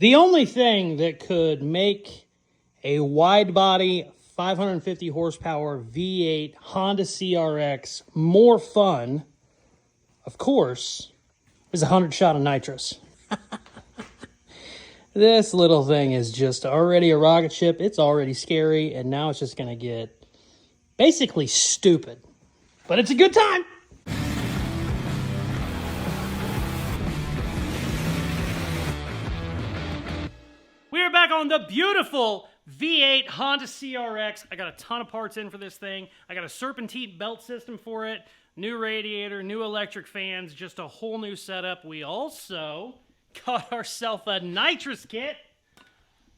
The only thing that could make a wide body 550 horsepower V8 Honda CRX more fun, of course, is a 100 shot of nitrous. This little thing is just already a rocket ship. It's already scary, and now it's just going to get basically stupid. But it's a good time. We are back on the beautiful V8 Honda CRX. I got a ton of parts in for this thing. I got a serpentine belt system for it, new radiator, new electric fans, just a whole new setup. We also got ourselves a nitrous kit.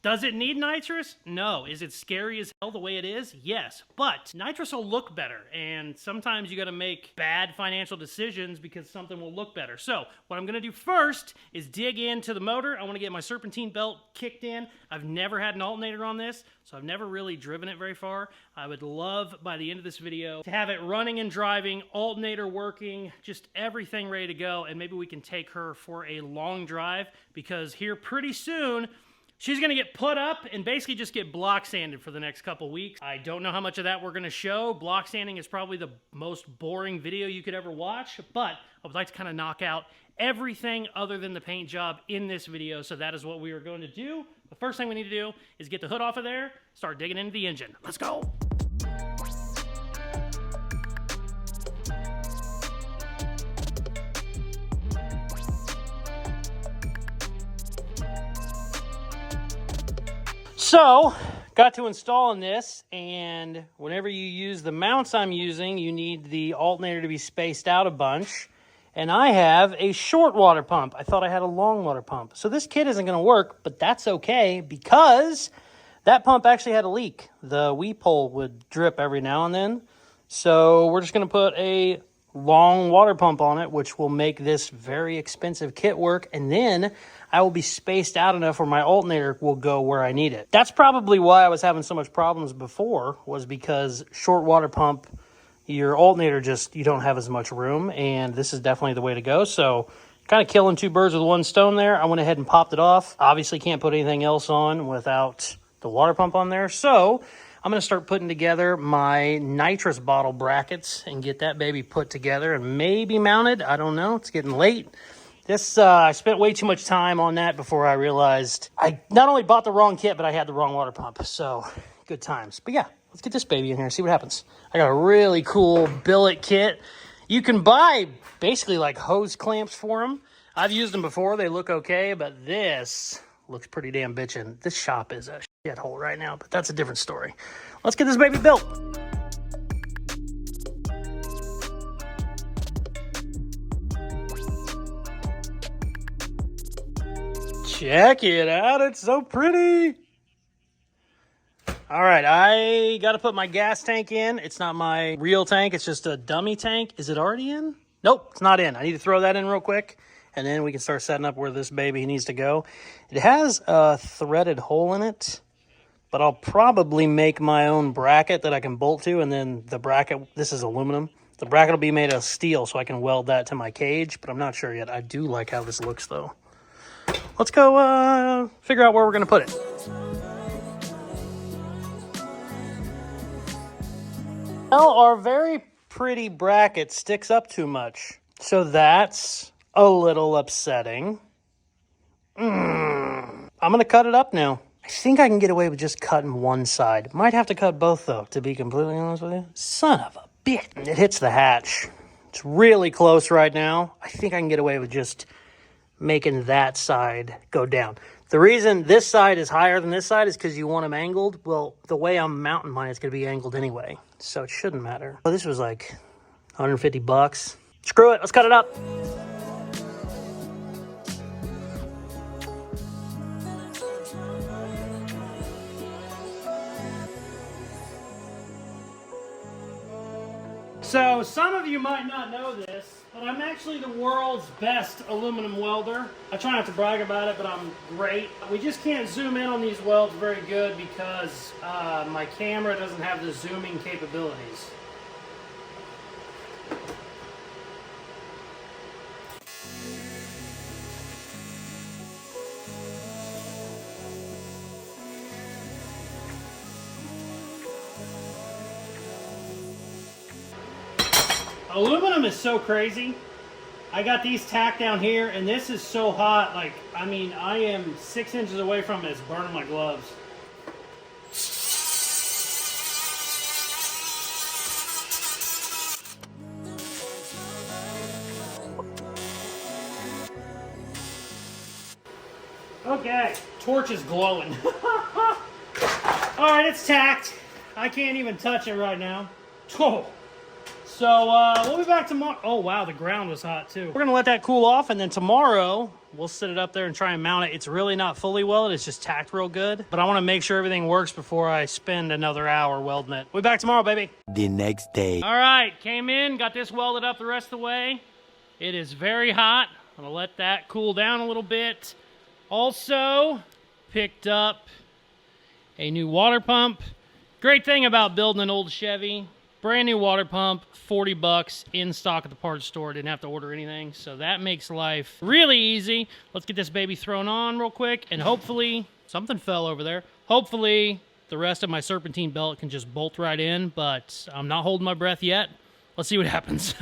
Does it need nitrous? No. Is it scary as hell the way it is? Yes. But nitrous will look better, and sometimes you gotta make bad financial decisions because something will look better. So what I'm gonna do first is dig into the motor. I wanna get my serpentine belt kicked in. I've never had an alternator on this, so I've never really driven it very far. I would love, by the end of this video, to have it running and driving, alternator working, just everything ready to go, and maybe we can take her for a long drive, because here pretty soon, she's going to get put up and basically just get block sanded for the next couple weeks. I don't know how much of that we're going to show. Block sanding is probably the most boring video you could ever watch, but I would like to kind of knock out everything other than the paint job in this video, so that is what we are going to do. The first thing we need to do is get the hood off of there, start digging into the engine. Let's go! So, got to installing this, and whenever you use the mounts I'm using, you need the alternator to be spaced out a bunch. And I have a short water pump. I thought I had a long water pump. So this kit isn't going to work, but that's okay because that pump actually had a leak. The weep hole would drip every now and then. So we're just going to put a long water pump on it, which will make this very expensive kit work, and then I will be spaced out enough where my alternator will go where I need it. That's probably why I was having so much problems before, was because short water pump, your alternator just, you don't have as much room, and this is definitely the way to go. So kind of killing two birds with one stone there. I went ahead and popped it off. Obviously can't put anything else on without the water pump on there. So I'm going to start putting together my nitrous bottle brackets and get that baby put together and maybe mounted. I don't know. It's getting late. This, I spent way too much time on that before I realized I not only bought the wrong kit, but I had the wrong water pump. So good times. But yeah, let's get this baby in here and see what happens. I got a really cool billet kit. You can buy basically like hose clamps for them. I've used them before. They look okay, but this looks pretty damn bitchin'. This shop is a shithole right now, but that's a different story. Let's get this baby built. Check it out. It's so pretty. All right, I got to put my gas tank in. It's not my real tank. It's just a dummy tank. Is it already in? Nope, it's not in. I need to throw that in real quick, and then we can start setting up where this baby needs to go. It has a threaded hole in it, but I'll probably make my own bracket that I can bolt to, and then the bracket, this is aluminum. The bracket will be made of steel, so I can weld that to my cage, but I'm not sure yet. I do like how this looks, though. Let's go figure out where we're going to put it. Well, our very pretty bracket sticks up too much, so that's a little upsetting. I'm going to cut it up now. I think I can get away with just cutting one side. Might have to cut both, though, to be completely honest with you. Son of a bitch. It hits the hatch. It's really close right now. I think I can get away with just making that side go down. The reason this side is higher than this side is because you want them angled. Well, the way I'm mounting mine, it's going to be angled anyway, so it shouldn't matter. Oh, this was like 150 bucks. Screw it, let's cut it up. So, some of you might not know this, but I'm actually the world's best aluminum welder. I try not to brag about it, but I'm great. We just can't zoom in on these welds very good because my camera doesn't have the zooming capabilities. Aluminum is so crazy. I got these tacked down here, and this is so hot. Like, I mean, I am 6 inches away from it. It's burning my gloves. Okay, torch is glowing. All right, it's tacked. I can't even touch it right now. Oh. So we'll be back tomorrow. Oh wow, the ground was hot too. We're gonna let that cool off, and then tomorrow we'll sit it up there and try and mount it. It's really not fully welded, it's just tacked real good. But I wanna make sure everything works before I spend another hour welding it. We'll be back tomorrow, baby. The next day. All right, came in, got this welded up the rest of the way. It is very hot. I'm gonna let that cool down a little bit. Also, picked up a new water pump. Great thing about building an old Chevy, brand new water pump, 40 bucks in stock at the parts store. Didn't have to order anything, so that makes life really easy. Let's get this baby thrown on real quick, and hopefully, something fell over there. Hopefully, the rest of my serpentine belt can just bolt right in, but I'm not holding my breath yet. Let's see what happens.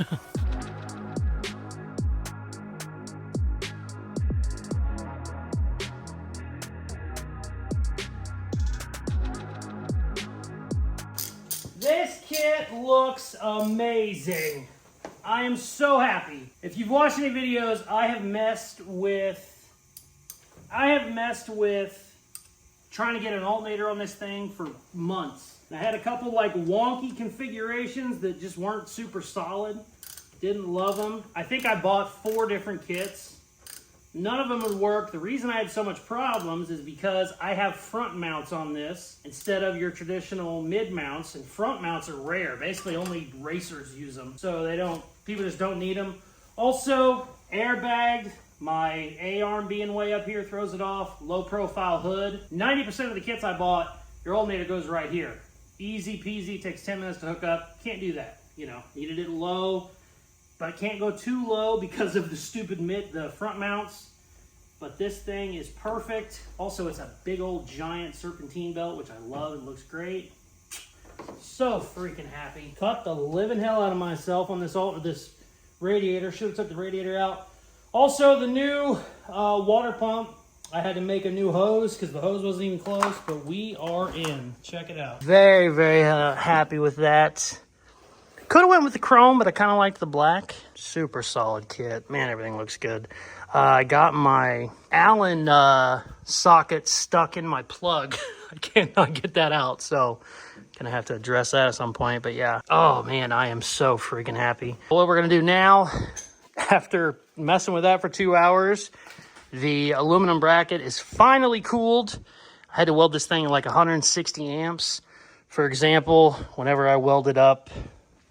This kit looks amazing. I am so happy. If you've watched any videos, I have messed with trying to get an alternator on this thing for months. I had a couple like wonky configurations that just weren't super solid. Didn't love them. I think I bought 4 different kits. None of them would work. The reason I had so much problems is because I have front mounts on this instead of your traditional mid mounts, and front mounts are rare. Basically only racers use them, so people just don't need them. Also, airbagged. My A-arm being way up here throws it off. Low profile hood. 90% of the kits I bought, your alternator goes right here. Easy peasy, takes 10 minutes to hook up. Can't do that, you know. Needed it low, but can't go too low because of the stupid the front mounts. But this thing is perfect. Also, it's a big old giant serpentine belt, which I love. It looks great. So freaking happy. Cut the living hell out of myself on this radiator. Should have took the radiator out. Also, the new water pump. I had to make a new hose because the hose wasn't even close, but we are in. Check it out. Very, very happy with that. Could have went with the chrome, but I kind of liked the black. Super solid kit. Man, everything looks good. I got my Allen socket stuck in my plug. I cannot get that out, so gonna have to address that at some point. But yeah, oh man, I am so freaking happy. What we're gonna do now, after messing with that for 2 hours, the aluminum bracket is finally cooled. I had to weld this thing at like 160 amps. For example, whenever I welded up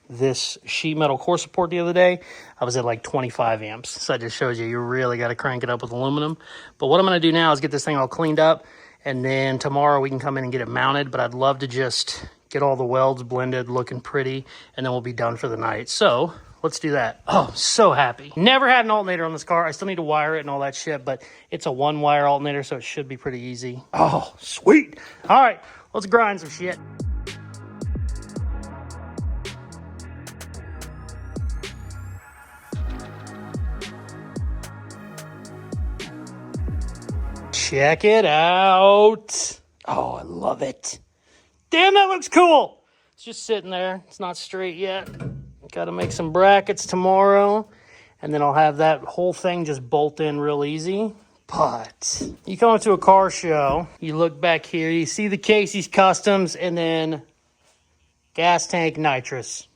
this sheet metal core support the other day, I was at like 25 amps. So that just shows you really got to crank it up with aluminum. But what I'm going to do now is get this thing all cleaned up, and then tomorrow we can come in and get it mounted. But I'd love to just get all the welds blended, looking pretty, and then we'll be done for the night. So let's do that. Oh, so happy. Never had an alternator on this car. I still need to wire it and all that shit, but it's a 1-wire alternator, so it should be pretty easy. Oh, sweet. All right, let's grind some shit. Check it out. Oh, I love it. Damn, that looks cool. It's just sitting there. It's not straight yet. Got to make some brackets tomorrow, and then I'll have that whole thing just bolt in real easy. But you come up to a car show, you look back here, you see the Caseyscustoms, and then gas tank nitrous.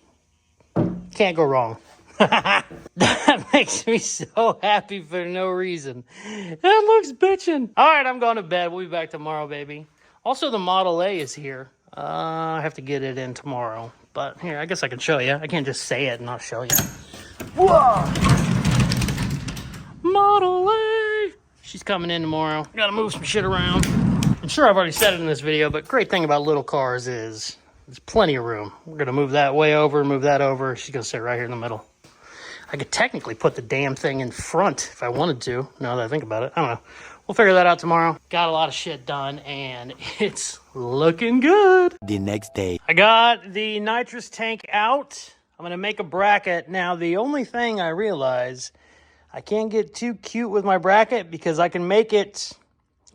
Can't go wrong. That makes me so happy for no reason. That looks bitchin'. All right, I'm going to bed. We'll be back tomorrow, baby. Also, the Model A is here. I have to get it in tomorrow. But here, I guess I can show you. I can't just say it and not show you. Whoa! Model A! She's coming in tomorrow. Gotta move some shit around. I'm sure I've already said it in this video, but great thing about little cars is there's plenty of room. We're gonna move that way over, move that over. She's gonna sit right here in the middle. I could technically put the damn thing in front if I wanted to, now that I think about it. I don't know. We'll figure that out tomorrow. Got a lot of shit done, and it's looking good. The next day. I got the nitrous tank out. I'm going to make a bracket. Now, the only thing I realize, I can't get too cute with my bracket because I can make it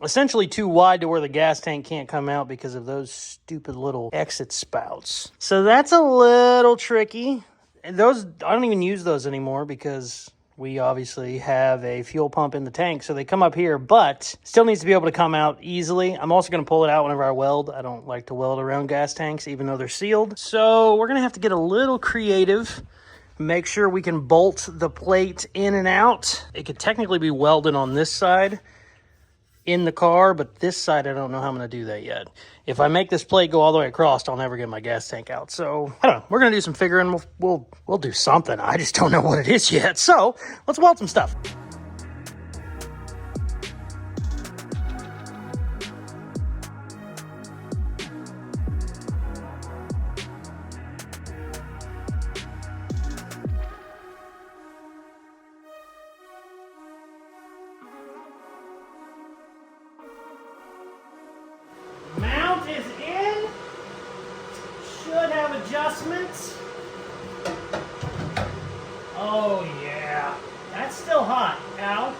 essentially too wide to where the gas tank can't come out because of those stupid little exit spouts. So that's a little tricky. And those, I don't even use those anymore because we obviously have a fuel pump in the tank, so they come up here, but still needs to be able to come out easily. I'm also going to pull it out whenever I weld. I don't like to weld around gas tanks, even though they're sealed. So we're going to have to get a little creative, make sure we can bolt the plate in and out. It could technically be welded on this side in the car, but this side, I don't know how I'm going to do that yet. If I make this plate go all the way across, I'll never get my gas tank out. So, I don't know. We're going to do some figuring. We'll do something. I just don't know what it is yet. So, let's weld some stuff. Mount is in. Should have adjustments. Oh yeah, that's still hot. Ow,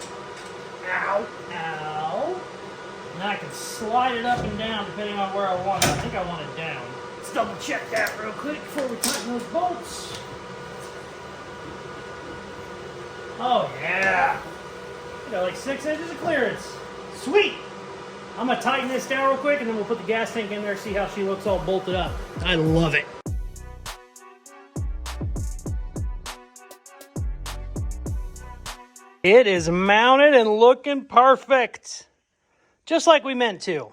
ow, ow. Now I can slide it up and down depending on where I want it. I think I want it down. Let's double check that real quick before we tighten those bolts. Oh yeah, we got like 6 inches of clearance. Sweet. I'm going to tighten this down real quick, and then we'll put the gas tank in there, see how she looks all bolted up. I love it. It is mounted and looking perfect. Just like we meant to.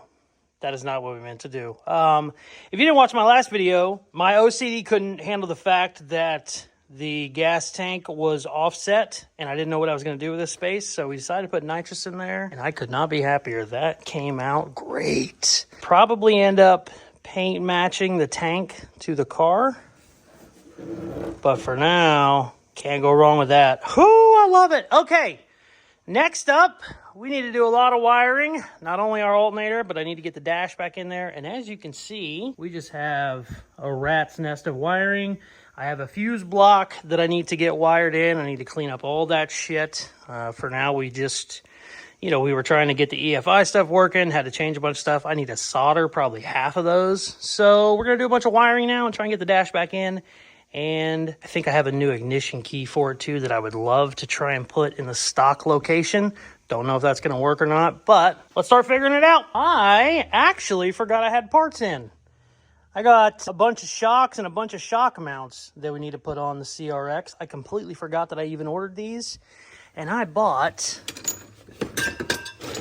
That is not what we meant to do. If you didn't watch my last video, my OCD couldn't handle the fact that the gas tank was offset, and I didn't know what I was going to do with this space, so we decided to put nitrous in there, and I could not be happier. That came out great. Probably end up paint matching the tank to the car, but for now, can't go wrong with that. Whoo, I love it. Okay, next up, we need to do a lot of wiring. Not only our alternator, but I need to get the dash back in there, and as you can see, we just have a rat's nest of wiring. I have a fuse block that I need to get wired in. I need to clean up all that shit. For now, we just, we were trying to get the EFI stuff working, had to change a bunch of stuff. I need to solder probably half of those. So we're going to do a bunch of wiring now and try and get the dash back in. And I think I have a new ignition key for it too that I would love to try and put in the stock location. Don't know if that's going to work or not, but let's start figuring it out. I actually forgot I had parts in. I got a bunch of shocks and a bunch of shock mounts that we need to put on the CRX. I completely forgot that I even ordered these. And I bought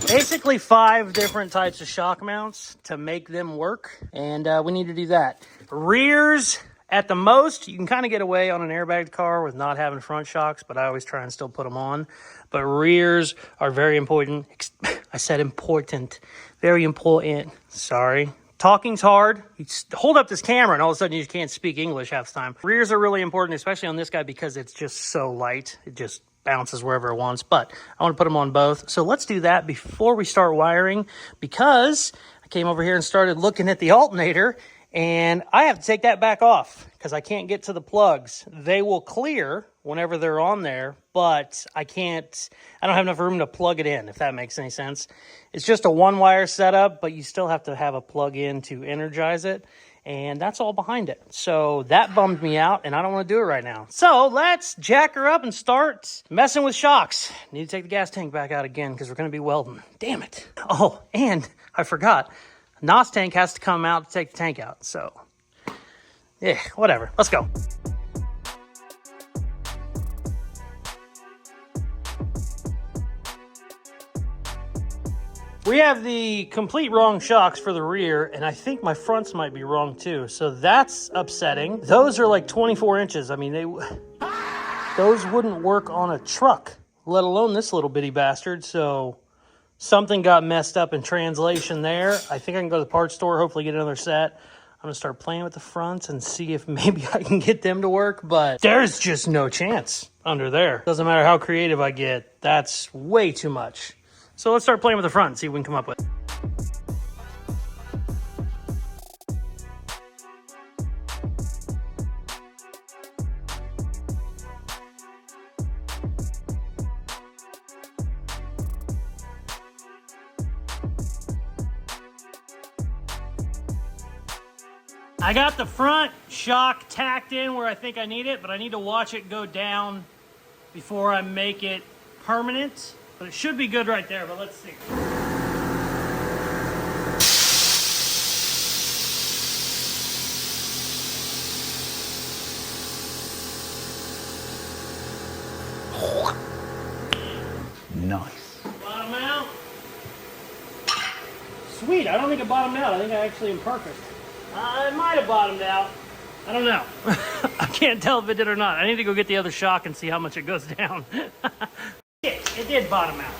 basically 5 different types of shock mounts to make them work. And we need to do that. Rears, at the most, you can kind of get away on an airbagged car with not having front shocks, but I always try and still put them on. But rears are very important. I said important. Very important. Sorry. Talking's hard. You hold up this camera and all of a sudden you just can't speak English half the time. Rears are really important, especially on this guy because it's just so light. It just bounces wherever it wants, but I want to put them on both. So let's do that before we start wiring because I came over here and started looking at the alternator and I have to take that back off because I can't get to the plugs. They will clear whenever they're on there, but I don't have enough room to plug it in, if that makes any sense. It's just a 1-wire setup, but you still have to have a plug in to energize it, and that's all behind it. So that bummed me out, and I don't want to do it right now. So let's jack her up and start messing with shocks. Need to take the gas tank back out again because we're going to be welding. Damn it. Oh, and I forgot. NOS tank has to come out to take the tank out, so yeah, whatever. Let's go. We have the complete wrong shocks for the rear, and I think my fronts might be wrong too, so that's upsetting. Those are like 24 inches. I mean, those wouldn't work on a truck, let alone this little bitty bastard, so something got messed up in translation there. I think I can go to the parts store, hopefully get another set. I'm going to start playing with the fronts and see if maybe I can get them to work, but there's just no chance under there. Doesn't matter how creative I get, that's way too much. So let's start playing with the front and see what we can come up with. I got the front shock tacked in where I think I need it, but I need to watch it go down before I make it permanent. But it should be good right there, but let's see. Nice. Bottom out. Sweet, I don't think it bottomed out. I think I actually am perfect. It might have bottomed out. I don't know. I can't tell if it did or not. I need to go get the other shock and see how much it goes down. It did bottom out.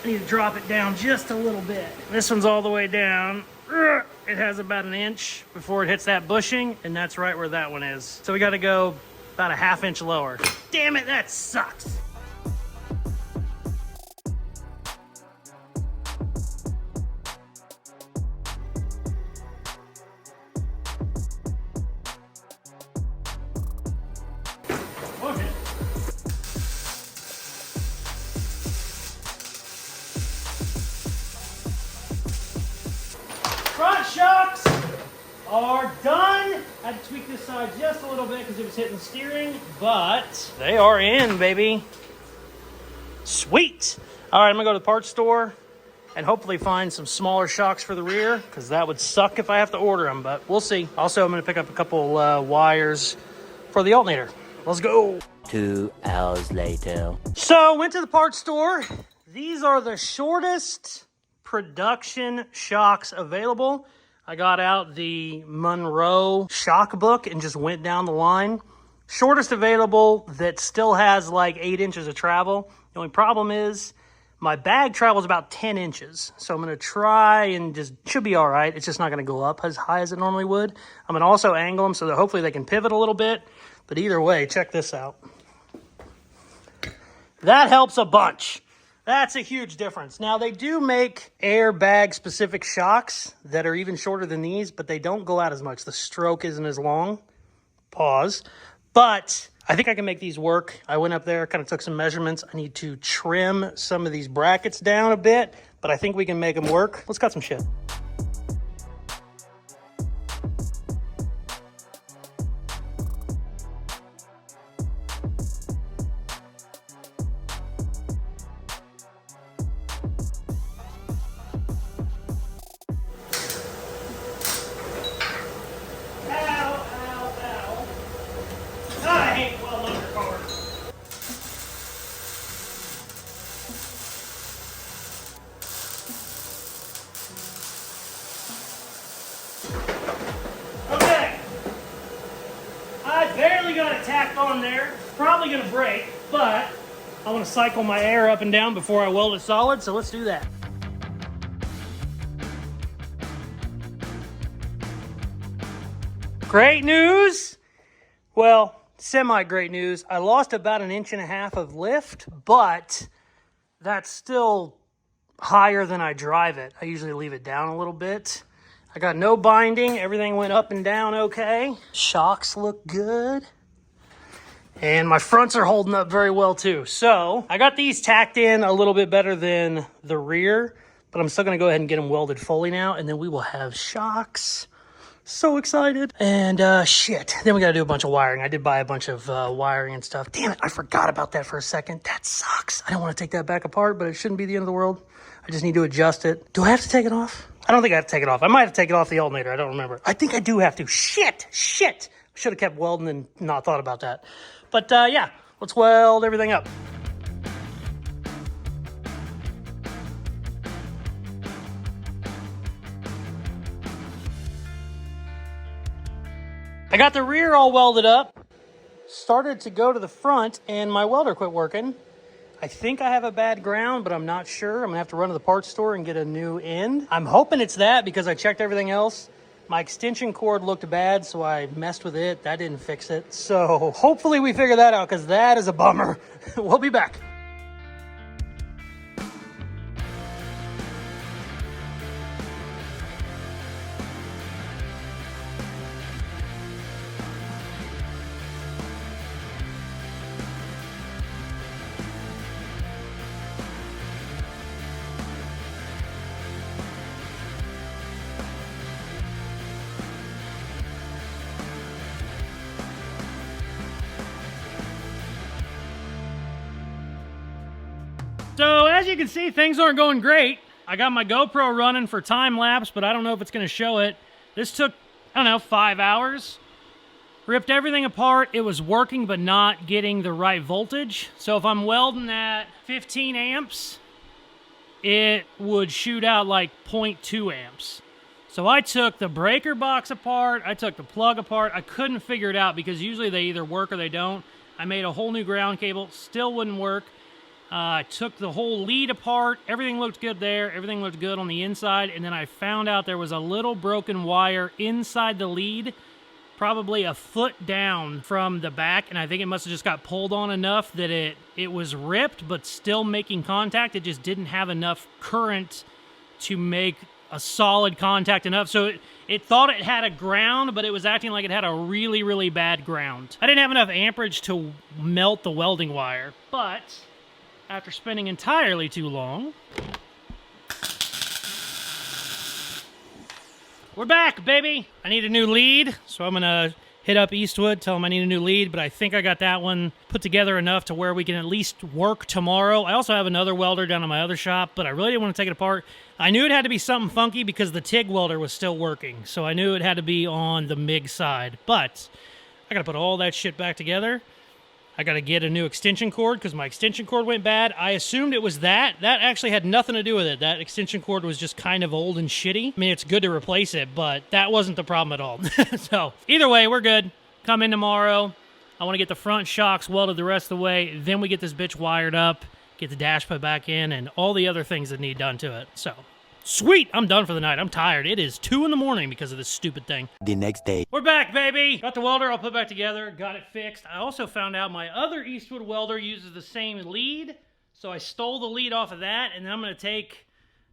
I need to drop it down just a little bit. This one's all the way down. It has about 1 inch before it hits that bushing, and that's right where that one is. So we got to go about a 1/2 inch lower. Damn it, that sucks. Front shocks are done. I had to tweak this side just a little bit because it was hitting steering, but they are in, baby. Sweet. All right, I'm gonna go to the parts store and hopefully find some smaller shocks for the rear, because that would suck if I have to order them, but we'll see. Also, I'm gonna pick up a couple wires for the alternator. Let's go. 2 hours later. So, went to the parts store. These are the shortest production shocks available. I got out the Monroe shock book and just went down the line. Shortest available that still has like 8 inches of travel. The only problem is my bag travels about 10 inches. So I'm going to try and just, should be all right. It's just not going to go up as high as it normally would. I'm going to also angle them so that hopefully they can pivot a little bit. But either way, check this out. That helps a bunch. That's a huge difference. Now, they do make airbag-specific shocks that are even shorter than these, but they don't go out as much. The stroke isn't as long. Pause. But I think I can make these work. I went up there, kind of took some measurements. I need to trim some of these brackets down a bit, but I think we can make them work. Let's cut some shit. Got it tacked on there. Probably gonna break, but I want to cycle my air up and down before I weld it solid, so let's do that. Great news. Well, semi-great news. I lost about 1.5 inches of lift, but that's still higher than I drive it. I usually leave it down a little bit. I got no binding. Everything went up and down okay. Shocks look good. And my fronts are holding up very well too. So I got these tacked in a little bit better than the rear, but I'm still gonna go ahead and get them welded fully now, and then we will have shocks. So excited. And shit, then we gotta do a bunch of wiring. I did buy a bunch of wiring and stuff. Damn it, I forgot about that for a second. That sucks. I don't wanna take that back apart, but it shouldn't be the end of the world. I just need to adjust it. Do I have to take it off? I don't think I have to take it off. I might have to take it off the alternator. I don't remember. I think I do have to. Shit. Should have kept welding and not thought about that. But yeah, let's weld everything up. I got the rear all welded up. Started to go to the front and my welder quit working. I think I have a bad ground, but I'm not sure. I'm gonna have to run to the parts store and get a new end. I'm hoping it's that because I checked everything else. My extension cord looked bad, so I messed with it. That didn't fix it. So hopefully we figure that out, because that is a bummer. We'll be back. So as you can see, things aren't going great. I got my GoPro running for time lapse, but I don't know if it's gonna show it. This took, I don't know, 5 hours. Ripped everything apart. It was working, but not getting the right voltage. So if I'm welding at 15 amps, it would shoot out like 0.2 amps. So I took the breaker box apart, I took the plug apart. I couldn't figure it out because usually they either work or they don't. I made a whole new ground cable, still wouldn't work. I took the whole lead apart. Everything looked good there. Everything looked good on the inside. And then I found out there was a little broken wire inside the lead, probably a foot down from the back. And I think it must have just got pulled on enough that it was ripped, but still making contact. It just didn't have enough current to make a solid contact enough. So it thought it had a ground, but it was acting like it had a really, really bad ground. I didn't have enough amperage to melt the welding wire, but after spending entirely too long, we're back, baby. I need a new lead, so I'm gonna hit up Eastwood, tell them I need a new lead, but I think I got that one put together enough to where we can at least work tomorrow. I also have another welder down in my other shop, but I really didn't want to take it apart. I knew it had to be something funky because the TIG welder was still working, so I knew it had to be on the MIG side, but I gotta put all that shit back together. I gotta get a new extension cord because my extension cord went bad. I assumed it was that. That actually had nothing to do with it. That extension cord was just kind of old and shitty. I mean, it's good to replace it, but that wasn't the problem at all. So either way, we're good. Come in tomorrow. I want to get the front shocks welded the rest of the way. Then we get this bitch wired up, get the dash put back in, and all the other things that need done to it. So sweet, I'm done for the night. I'm tired. It is 2 in the morning because of this stupid thing. The next day. We're back, baby. Got the welder all put back together. Got it fixed. I also found out my other Eastwood welder uses the same lead. So I stole the lead off of that, and then I'm going to take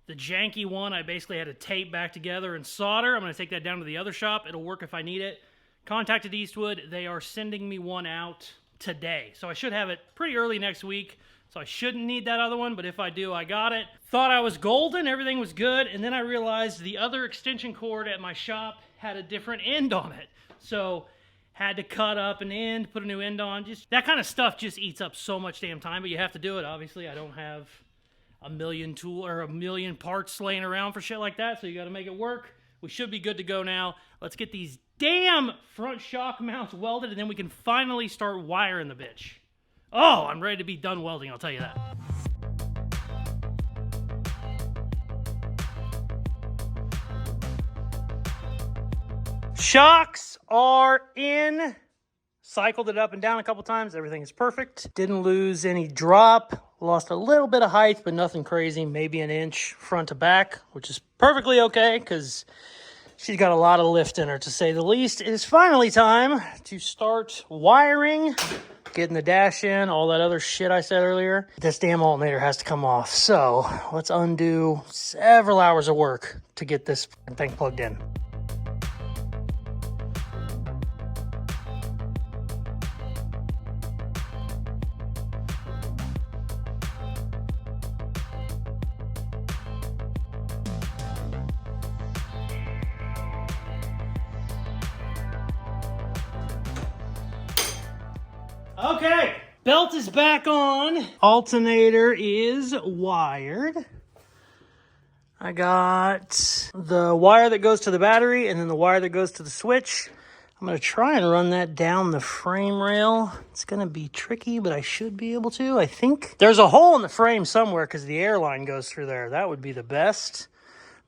the janky one I basically had to tape back together and solder. I'm going to take that down to the other shop. It'll work if I need it. Contacted Eastwood. They are sending me one out today. So I should have it pretty early next week. So I shouldn't need that other one, but if I do, I got it. Thought I was golden, everything was good, and then I realized the other extension cord at my shop had a different end on it. So had to cut up an end, put a new end on. Just that kind of stuff just eats up so much damn time, but you have to do it. Obviously, I don't have a million parts laying around for shit like that, so you got to make it work. We should be good to go now. Let's get these damn front shock mounts welded, and then we can finally start wiring the bitch. Oh, I'm ready to be done welding, I'll tell you that. Shocks are in. Cycled it up and down a couple times. Everything is perfect. Didn't lose any drop. Lost a little bit of height, but nothing crazy. Maybe an inch front to back, which is perfectly okay because she's got a lot of lift in her, to say the least. It is finally time to start wiring, getting the dash in, all that other shit I said earlier. This damn alternator has to come off. So let's undo several hours of work to get this thing plugged in. Okay, belt is back on. Alternator is wired. I got the wire that goes to the battery and then the wire that goes to the switch. I'm going to try and run that down the frame rail. It's going to be tricky, but I should be able to, I think. There's a hole in the frame somewhere because the air line goes through there. That would be the best.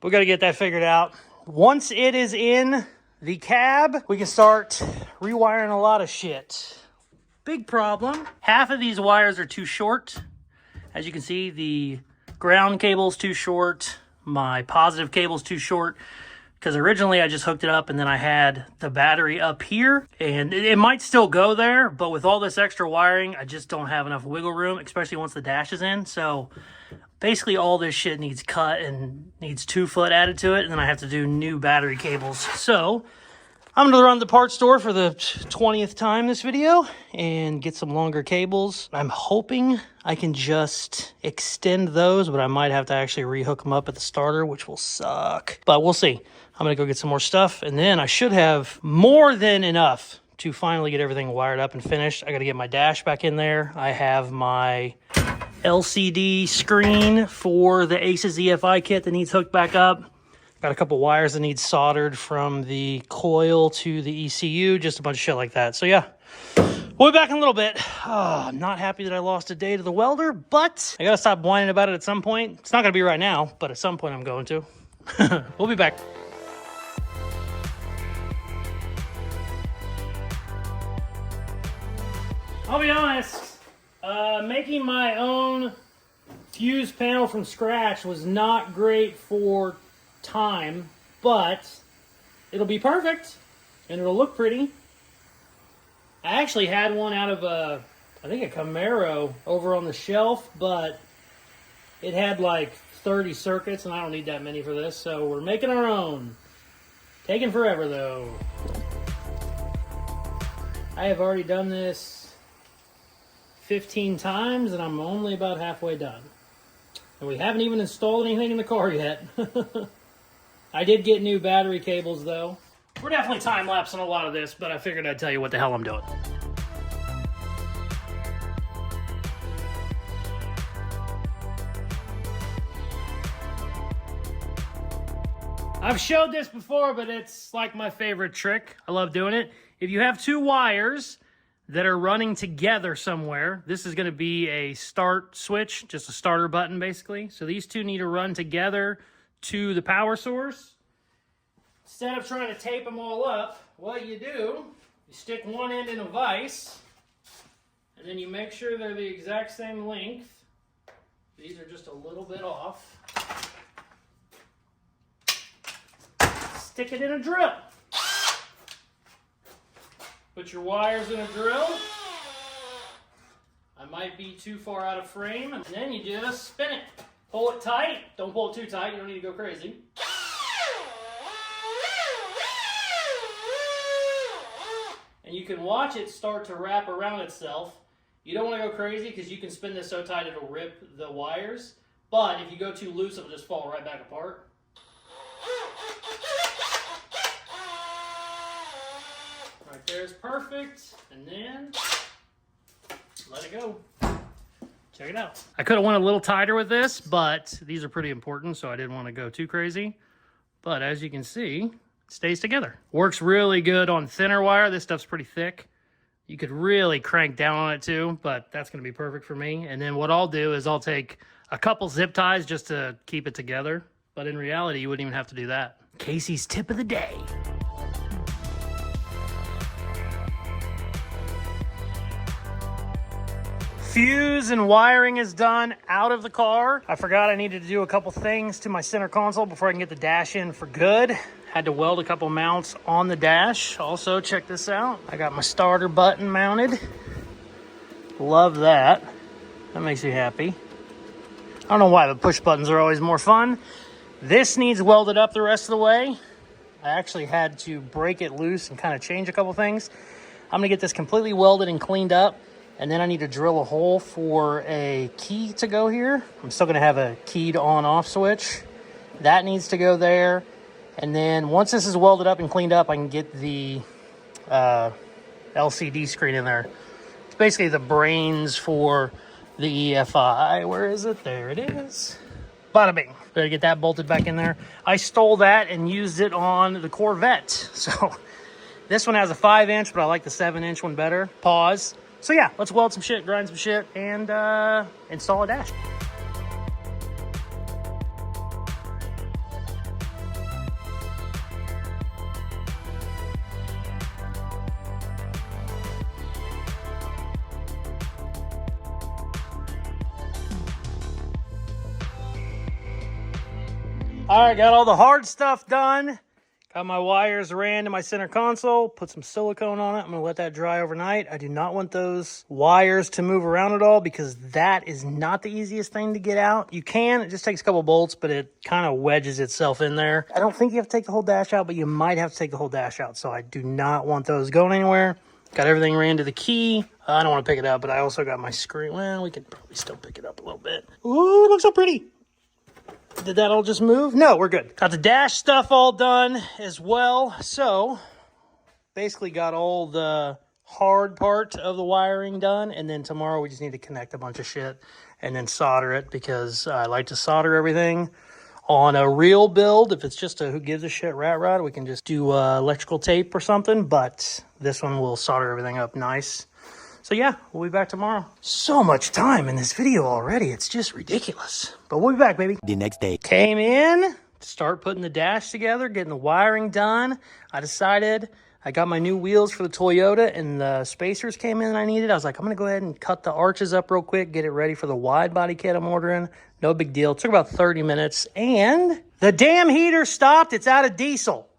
But we got to get that figured out. Once it is in the cab, we can start rewiring a lot of shit. Big problem. Half of these wires are too short. As you can see, the ground cable's too short. My positive cable's too short. Because originally I just hooked it up and then I had the battery up here. And it might still go there, but with all this extra wiring, I just don't have enough wiggle room, especially once the dash is in. So basically all this shit needs cut and needs 2 foot added to it. And then I have to do new battery cables. So I'm going to run the parts store for the 20th time this video and get some longer cables. I'm hoping I can just extend those, but I might have to actually rehook them up at the starter, which will suck. But we'll see. I'm going to go get some more stuff, and then I should have more than enough to finally get everything wired up and finished. I got to get my dash back in there. I have my LCD screen for the Aces EFI kit that needs hooked back up. Got a couple wires that need soldered from the coil to the ECU, just a bunch of shit like that. So yeah, we'll be back in a little bit. I'm not happy that I lost a day to the welder, but I gotta stop whining about it at some point. It's not gonna be right now, but at some point I'm going to. We'll be back. I'll be honest, making my own fuse panel from scratch was not great for time, but it'll be perfect and it'll look pretty. I actually had one out of I think a Camaro over on the shelf, but it had like 30 circuits and I don't need that many for this, so we're making our own. Taking forever though. I have already done this 15 times and I'm only about halfway done. And we haven't even installed anything in the car yet. I did get new battery cables though. We're definitely time-lapsing a lot of this, but I figured I'd tell you what the hell I'm doing. I've showed this before, but it's like my favorite trick. I love doing it. If you have two wires that are running together somewhere, this is going to be a start switch, just a starter button basically. So these two need to run together to the power source. Instead of trying to tape them all up, what you do, you stick one end in a vise, and then you make sure they're the exact same length. These are just a little bit off. Stick it in a drill. Put your wires in a drill. I might be too far out of frame, and then you just spin it. Pull it tight. Don't pull it too tight, you don't need to go crazy. And you can watch it start to wrap around itself. You don't want to go crazy because you can spin this so tight it'll rip the wires. But if you go too loose, it'll just fall right back apart. Right there is perfect. And then let it go. Check it out. I could have went a little tighter with this, but these are pretty important, so I didn't want to go too crazy. But as you can see, stays together. Works really good on thinner wire. This stuff's pretty thick. You could really crank down on it too, but that's going to be perfect for me. And then what I'll do is I'll take a couple zip ties just to keep it together. But in reality, you wouldn't even have to do that. Casey's tip of the day. Fuse and wiring is done out of the car. I forgot I needed to do a couple things to my center console before I can get the dash in for good. Had to weld a couple mounts on the dash. Also, check this out. I got my starter button mounted. Love that. That makes you happy. I don't know why, but push buttons are always more fun. This needs welded up the rest of the way. I actually had to break it loose and kind of change a couple things. I'm gonna get this completely welded and cleaned up. And then I need to drill a hole for a key to go here. I'm still gonna have a keyed on-off switch. That needs to go there. And then once this is welded up and cleaned up, I can get the LCD screen in there. It's basically the brains for the EFI. Where is it? There it is. Bada bing. Better get that bolted back in there. I stole that and used it on the Corvette. So this one has a 5-inch, but I like the 7-inch one better. Pause. So yeah, let's weld some shit, grind some shit, and install a dash. All right, got all the hard stuff done. Got my wires ran to my center console, put some silicone on it. I'm gonna let that dry overnight. I do not want those wires to move around at all because that is not the easiest thing to get out. You can, it just takes a couple bolts, but it kind of wedges itself in there. I don't think you have to take the whole dash out, but you might have to take the whole dash out. So I do not want those going anywhere. Got everything ran to the key. I don't want to pick it up, but I also got my screen. Well, we could probably still pick it up a little bit. Ooh, it looks so pretty. Did that all just move? No, we're good. Got the dash stuff all done as well. So basically got all the hard part of the wiring done. And then tomorrow we just need to connect a bunch of shit and then solder it, because I like to solder everything on a real build. If it's just a who gives a shit rat rod, we can just do electrical tape or something, but this one will solder everything up nice. So yeah, we'll be back tomorrow. So much time in this video already, it's just ridiculous. But we'll be back, baby. The next day. Came in to start putting the dash together, getting the wiring done. I got my new wheels for the Toyota, and the spacers came in that I needed. I was like, I'm gonna go ahead and cut the arches up real quick, get it ready for the wide body kit I'm ordering. No big deal. It took about 30 minutes, and the damn heater stopped. It's out of diesel.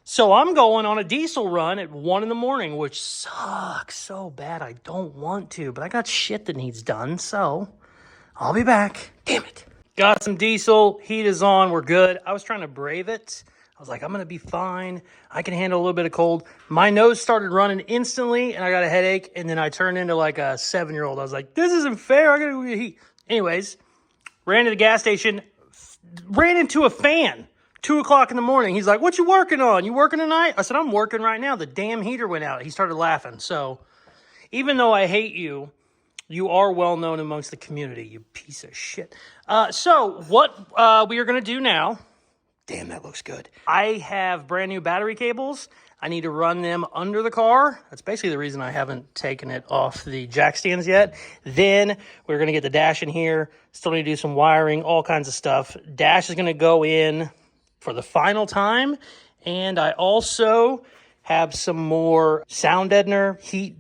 So I'm going on a diesel run at 1 in the morning, which sucks so bad. I don't want to, but I got shit that needs done, so I'll be back. Damn it. Got some diesel. Heat is on. We're good. I was trying to brave it. I was like, I'm going to be fine. I can handle a little bit of cold. My nose started running instantly, and I got a headache, and then I turned into like a 7-year-old. I was like, this isn't fair. I got to go get heat. Anyways, ran to the gas station, ran into a fan. 2 o'clock in the morning. He's like, what you working on? You working tonight? I said, I'm working right now. The damn heater went out. He started laughing. So even though I hate you, you are well known amongst the community, you piece of shit. So what we are going to do now, damn, that looks good. I have brand new battery cables. I need to run them under the car. That's basically the reason I haven't taken it off the jack stands yet. Then we're going to get the dash in here. Still need to do some wiring, all kinds of stuff. Dash is going to go in for the final time. And I also have some more sound deadener, heat,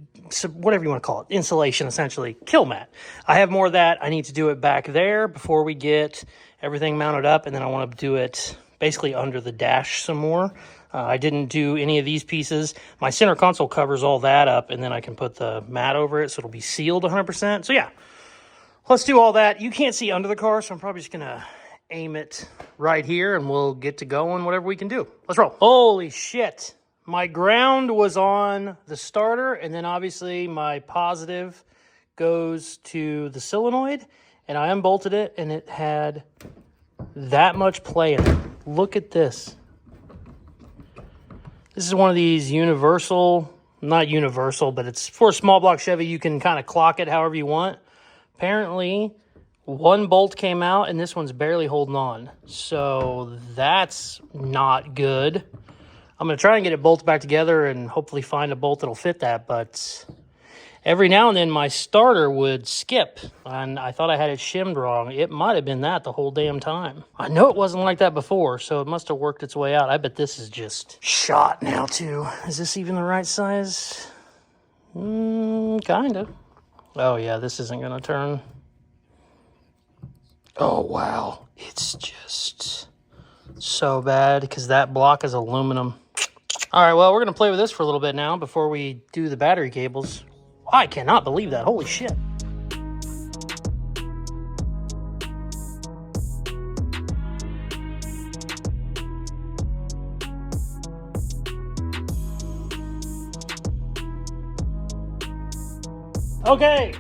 whatever you want to call it, insulation, essentially, kill mat. I have more of that. I need to do it back there before we get everything mounted up, and then I want to do it basically under the dash some more. I didn't do any of these pieces. My center console covers all that up, and then I can put the mat over it, so it'll be sealed 100%. So yeah, let's do all that. You can't see under the car, so I'm probably just going to aim it right here, and we'll get to going whatever we can do. Let's roll. Holy shit. My ground was on the starter, and then obviously my positive goes to the solenoid, and I unbolted it, and it had that much play in it. Look at this. This is one of these universal, not universal, but it's for a small block Chevy. You can kind of clock it however you want. Apparently, one bolt came out, and this one's barely holding on. So that's not good. I'm going to try and get it bolted back together and hopefully find a bolt that'll fit that. But every now and then my starter would skip, and I thought I had it shimmed wrong. It might have been that the whole damn time. I know it wasn't like that before, so it must have worked its way out. I bet this is just shot now too. Is this even the right size? Kind of. Oh yeah, this isn't going to turn. Oh wow, it's just so bad because that block is aluminum. All right, well, we're going to play with this for a little bit now before we do the battery cables. I cannot believe that. Holy shit. Okay.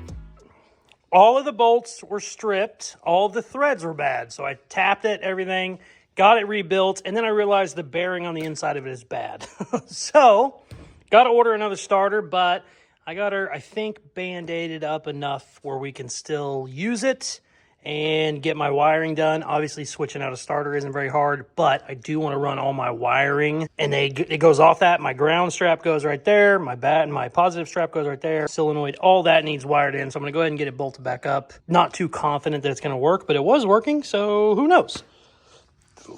All of the bolts were stripped. All of the threads were bad. So I tapped it, everything, got it rebuilt, and then I realized the bearing on the inside of it is bad. So, got to order another starter, but I got her, I think, band-aided up enough where we can still use it and get my wiring done. Obviously, switching out a starter isn't very hard, but I do want to run all my wiring, and it goes off that. My ground strap goes right there. My positive strap goes right there. Solenoid, all that needs wired in, so I'm going to go ahead and get it bolted back up. Not too confident that it's going to work, but it was working, so who knows?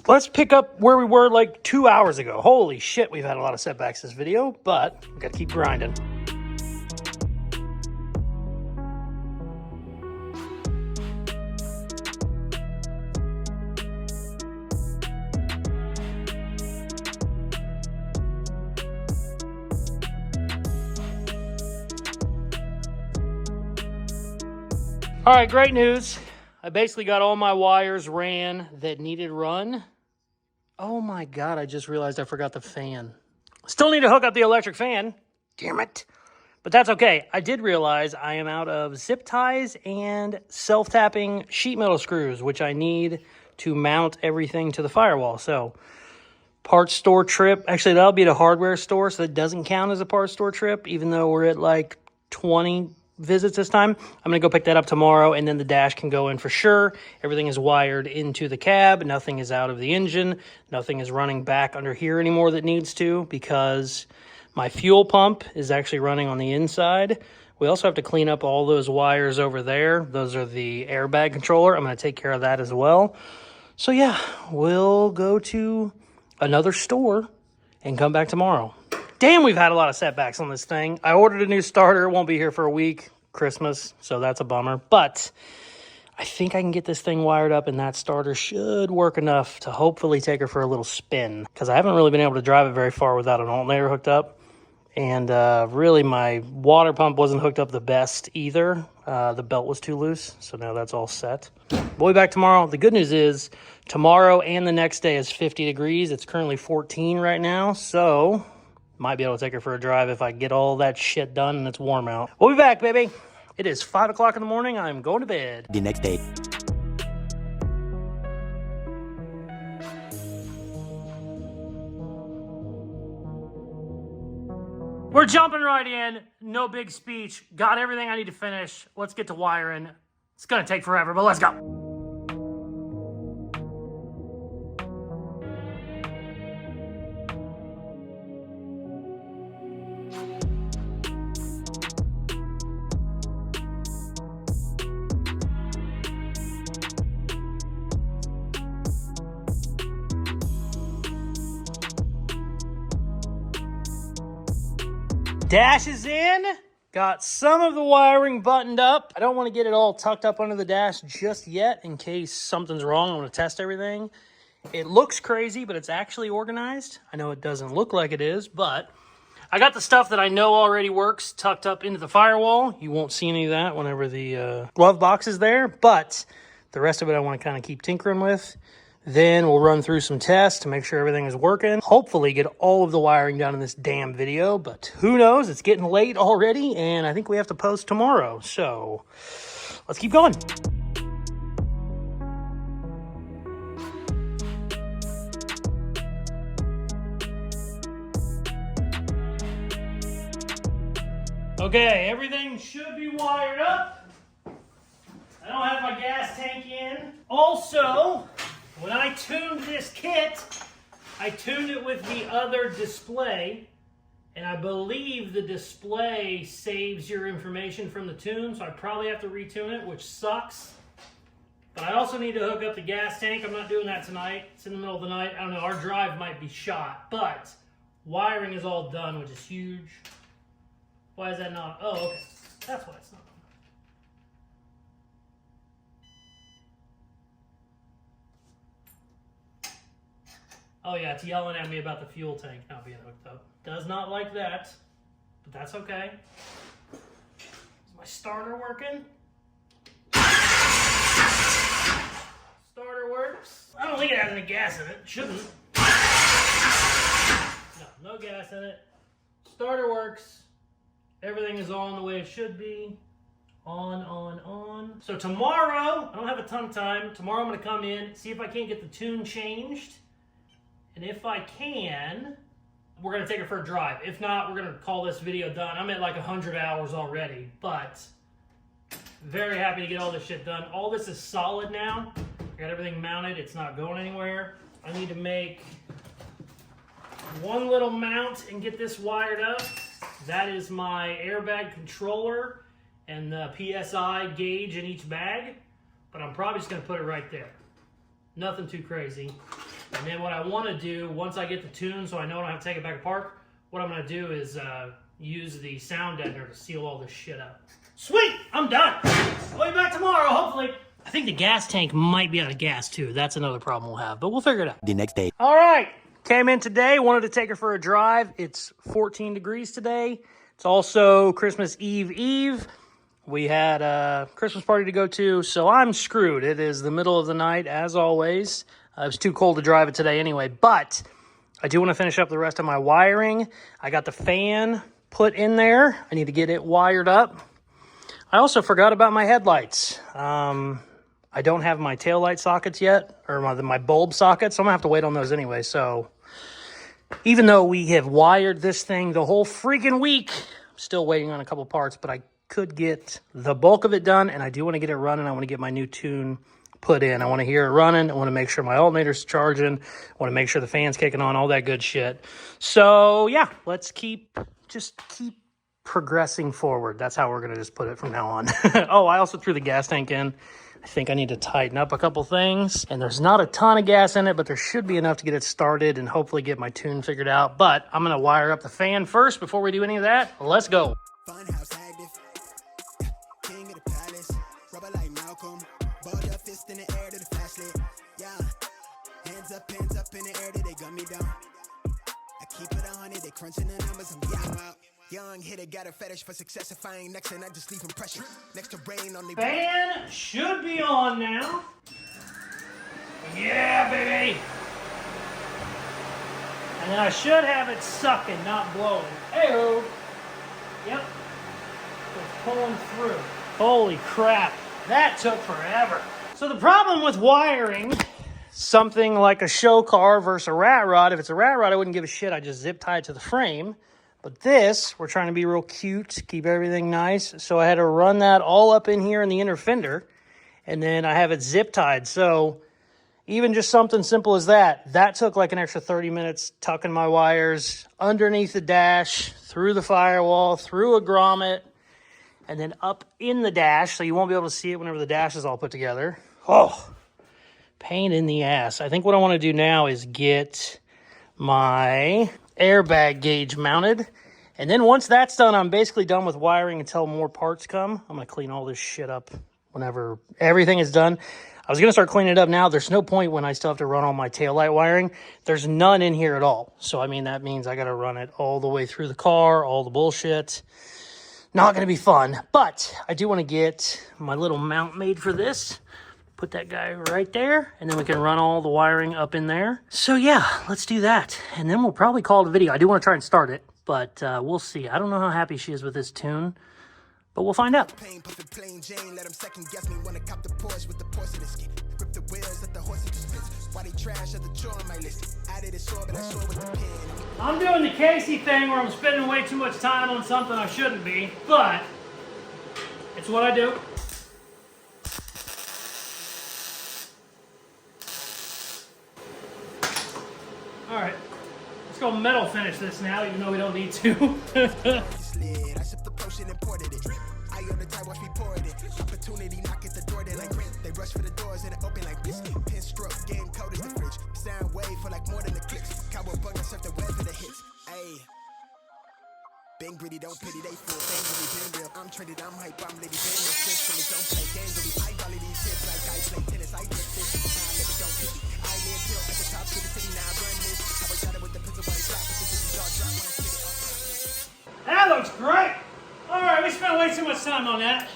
Let's pick up where we were like 2 hours ago. Holy shit, we've had a lot of setbacks this video, but we've got to keep grinding. All right, great news. I basically got all my wires ran that needed run. Oh my God, I just realized I forgot the fan. Still need to hook up the electric fan. Damn it. But that's okay. I did realize I am out of zip ties and self-tapping sheet metal screws, which I need to mount everything to the firewall. So, parts store trip. Actually, that'll be at a hardware store, so that doesn't count as a parts store trip, even though we're at like 20 visits this time. I'm going to go pick that up tomorrow, and then the dash can go in for sure. Everything is wired into the cab. Nothing is out of the engine. Nothing is running back under here anymore that needs to, because my fuel pump is actually running on the inside. We also have to clean up all those wires over there. Those are the airbag controller. I'm going to take care of that as well. So yeah, we'll go to another store and come back tomorrow. Damn, we've had a lot of setbacks on this thing. I ordered a new starter. It won't be here for a week. Christmas, so that's a bummer. But I think I can get this thing wired up, and that starter should work enough to hopefully take her for a little spin, because I haven't really been able to drive it very far without an alternator hooked up. And really, my water pump wasn't hooked up the best either. The belt was too loose, so now that's all set. We'll be back tomorrow. The good news is tomorrow and the next day is 50 degrees. It's currently 14 right now, so might be able to take her for a drive if I get all that shit done and it's warm out. We'll be back, baby. It is 5 o'clock in the morning. I'm going to bed. The next day. We're jumping right in. No big speech. Got everything I need to finish. Let's get to wiring. It's going to take forever, but let's go. Dash is in. Got some of the wiring buttoned up. I don't want to get it all tucked up under the dash just yet in case something's wrong. I want to test everything. It looks crazy, but it's actually organized. I know it doesn't look like it is, but I got the stuff that I know already works tucked up into the firewall. You won't see any of that whenever the glove box is there, but the rest of it I want to kind of keep tinkering with. Then we'll run through some tests to make sure everything is working. Hopefully get all of the wiring done in this damn video, but who knows? It's getting late already, and I think we have to post tomorrow. So let's keep going. Okay, everything should be wired up. I don't have my gas tank in. Also, when I tuned this kit, I tuned it with the other display, and I believe the display saves your information from the tune, so I probably have to retune it, which sucks. But I also need to hook up the gas tank. I'm not doing that tonight. It's in the middle of the night. I don't know, our drive might be shot, but wiring is all done, which is huge. Why is that not? Oh, okay. That's why it's not. Oh yeah, it's yelling at me about the fuel tank not being hooked up. Does not like that, but that's okay. Is my starter working? Starter works. I don't think it has any gas in it. Shouldn't. No gas in it. Starter works. Everything is on the way it should be. On. So tomorrow, I don't have a ton of time. Tomorrow I'm going to come in, see if I can't get the tune changed. And if I can, we're going to take her for a drive. If not, we're going to call this video done. I'm at like 100 hours already, but very happy to get all this shit done. All this is solid now. I got everything mounted. It's not going anywhere. I need to make one little mount and get this wired up. That is my airbag controller and the PSI gauge in each bag, but I'm probably just going to put it right there. Nothing too crazy. And then what I want to do, once I get the tune so I know I don't have to take it back apart, what I'm going to do is use the sound deadener to seal all this shit up. Sweet! I'm done! I'll be back tomorrow, hopefully. I think the gas tank might be out of gas, too. That's another problem we'll have, but we'll figure it out. The next day. All right. Came in today, wanted to take her for a drive. It's 14 degrees today. It's also Christmas Eve. We had a Christmas party to go to, so I'm screwed. It is the middle of the night, as always. It was too cold to drive it today anyway, but I do want to finish up the rest of my wiring. I got the fan put in there. I need to get it wired up. I also forgot about my headlights. I don't have my taillight sockets yet, or my bulb sockets, so I'm going to have to wait on those anyway. So even though we have wired this thing the whole freaking week, I'm still waiting on a couple parts, but I could get the bulk of it done, and I do want to get it running. I want to get my new tune put in. I want to hear it running. I want to make sure my alternator's charging. I want to make sure the fan's kicking on, all that good shit. So yeah, let's keep progressing forward. That's how we're going to just put it from now on. Oh, I also threw the gas tank in. I think I need to tighten up a couple things. And there's not a ton of gas in it, but there should be enough to get it started and hopefully get my tune figured out. But I'm going to wire up the fan first before we do any of that. Let's go. Funhouse active, king of the palace, rubber like Malcolm, balled up fist in the air to the flashlight, yeah, hands up in the air till they gun me down, I keep it 100, they crunching the numbers, I'm out, young hitter, got a fetish for success, if I ain't next and I just leave impression, next to rain on the Fan should be on now. Yeah, baby. And then I should have it sucking, not blowing. Hey-o. Yep. It's pulling through. Holy crap. That took forever. So the problem with wiring something like a show car versus a rat rod, if it's a rat rod, I wouldn't give a shit. I just zip tie it to the frame. But this, we're trying to be real cute, keep everything nice. So I had to run that all up in here in the inner fender. And then I have it zip tied. So even just something simple as that took like an extra 30 minutes tucking my wires underneath the dash, through the firewall, through a grommet, and then up in the dash, so you won't be able to see it whenever the dash is all put together. Oh, pain in the ass. I think what I want to do now is get my airbag gauge mounted. And then once that's done, I'm basically done with wiring until more parts come. I'm going to clean all this shit up whenever everything is done. I was going to start cleaning it up now. There's no point when I still have to run all my taillight wiring. There's none in here at all. So, I mean, that means I got to run it all the way through the car, all the bullshit. Not going to be fun. But I do want to get my little mount made for this. Put that guy right there, and then we can run all the wiring up in there. So, yeah, let's do that. And then we'll probably call it a video. I do want to try and start it, but we'll see. I don't know how happy she is with this tune. But we'll find out. pain, puffin' plain Jane, let them second guess me, wanna cop the Porsche with the porcelain skin, grip the wheels, let the horses just spits, why they trash at the chore on my list, added a shore, but I saw with the pen. I'm doing the Casey thing where I'm spending way too much time on something I shouldn't be, but it's what I do. All right, let's go metal finish this now, even though we don't need to. Slid, I sipped the potion and ported it, I on the tie, watch me pour it in, opportunity knock at the door, they like ring, they rush for the doors and it open like this, pin stroke, game cold as the fridge, sound wave for like more than the clicks, cowboy bug, I surf the web for the hits, ayy. Bang gritty, don't pity, they full bang with me, been real. I'm trended, I'm hype, I'm lady, bang no sense for me, don't play games with me. I volley these hits like I play tennis, I get this, I never don't hit me. I live till at the top to the city, now I run this. How I got it with the pistol white drop, with the bitches all drop when I spit it. That looks great. All right, we spent way too much time on that,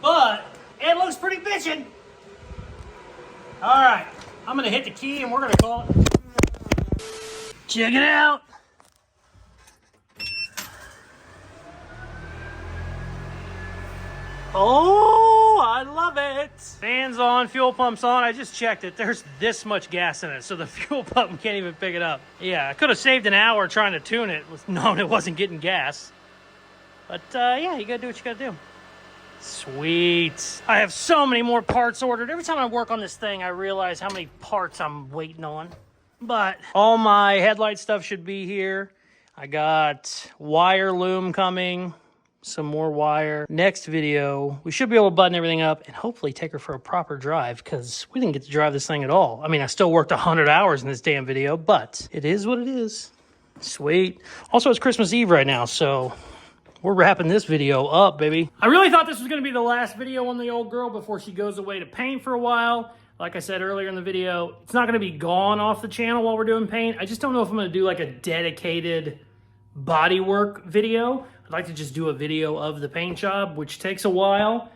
but it looks pretty bitchin'. All right, I'm gonna hit the key and we're gonna call it. Check it out. Oh, I love it. Fans on, fuel pump's on. I just checked it. There's this much gas in it, so the fuel pump can't even pick it up. Yeah, I could have saved an hour trying to tune it, knowing it wasn't getting gas. But, yeah, you gotta do what you gotta do. Sweet. I have so many more parts ordered. Every time I work on this thing, I realize how many parts I'm waiting on. But all my headlight stuff should be here. I got wire loom coming. Some more wire. Next video, we should be able to button everything up and hopefully take her for a proper drive because we didn't get to drive this thing at all. I mean, I still worked 100 hours in this damn video, but it is what it is. Sweet. Also, it's Christmas Eve right now, so we're wrapping this video up, baby. I really thought this was going to be the last video on the old girl before she goes away to paint for a while. Like I said earlier in the video, it's not going to be gone off the channel while we're doing paint. I just don't know if I'm going to do like a dedicated bodywork video. I'd like to just do a video of the paint job, which takes a while.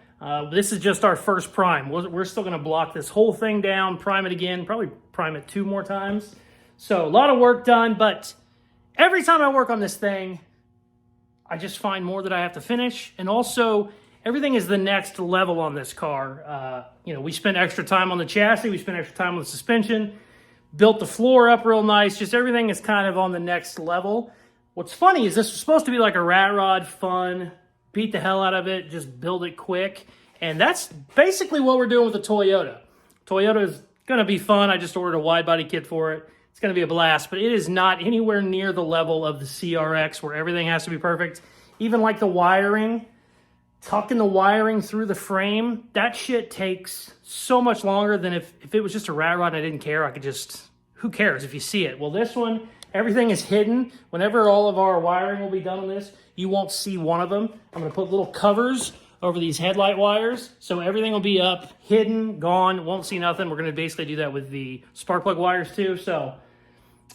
This is just our first prime. We're still gonna block this whole thing down, prime it again, probably prime it 2 more times. So a lot of work done, but every time I work on this thing, I just find more that I have to finish. And also, everything is the next level on this car. You know, we spent extra time on the chassis, we spent extra time on the suspension, built the floor up real nice, just everything is kind of on the next level. What's funny is this was supposed to be like a rat rod fun beat the hell out of it, just build it quick. And that's basically what we're doing with the Toyota. Toyota is going to be fun. I just ordered a wide body kit for it. It's going to be a blast, but it is not anywhere near the level of the CRX where everything has to be perfect. Even like the wiring, tucking the wiring through the frame, that shit takes so much longer than if it was just a rat rod and I didn't care. I could just, who cares if you see it? Well, this one, everything is hidden. Whenever all of our wiring will be done on this, you won't see one of them. I'm going to put little covers over these headlight wires, so everything will be up, hidden, gone, won't see nothing. We're going to basically do that with the spark plug wires too, so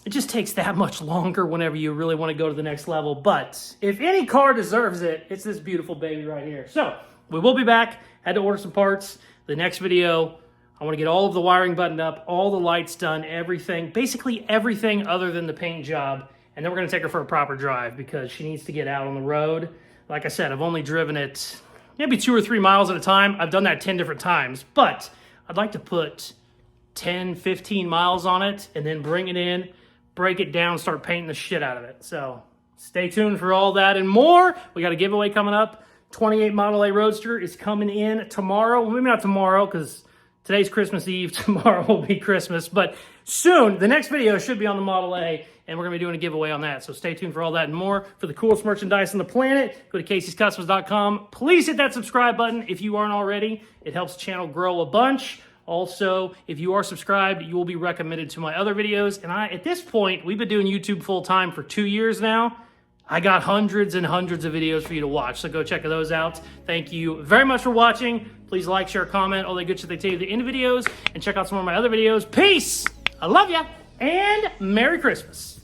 it just takes that much longer whenever you really want to go to the next level. But if any car deserves it, it's this beautiful baby right here. So we will be back. Had to order some parts. The next video, I want to get all of the wiring buttoned up, all the lights done, everything, basically everything other than the paint job. And then we're going to take her for a proper drive because she needs to get out on the road. Like I said, I've only driven it maybe 2 or 3 miles at a time. I've done that 10 different times, but I'd like to put 10, 15 miles on it and then bring it in, break it down, start painting the shit out of it. So stay tuned for all that and more. We got a giveaway coming up. 28 Model A Roadster is coming in tomorrow. Well, maybe not tomorrow because today's Christmas Eve. Tomorrow will be Christmas, but soon the next video should be on the Model A, and we're going to be doing a giveaway on that. So stay tuned for all that and more. For the coolest merchandise on the planet, go to Caseyscustoms.com. Please hit that subscribe button if you aren't already. It helps the channel grow a bunch. Also, if you are subscribed, you will be recommended to my other videos. And at this point, we've been doing YouTube full time for 2 years now. I got hundreds and hundreds of videos for you to watch, so go check those out. Thank you very much for watching. Please like, share, comment, all that good shit they tell you at the end of videos, and check out some of my other videos. Peace! I love ya, and Merry Christmas.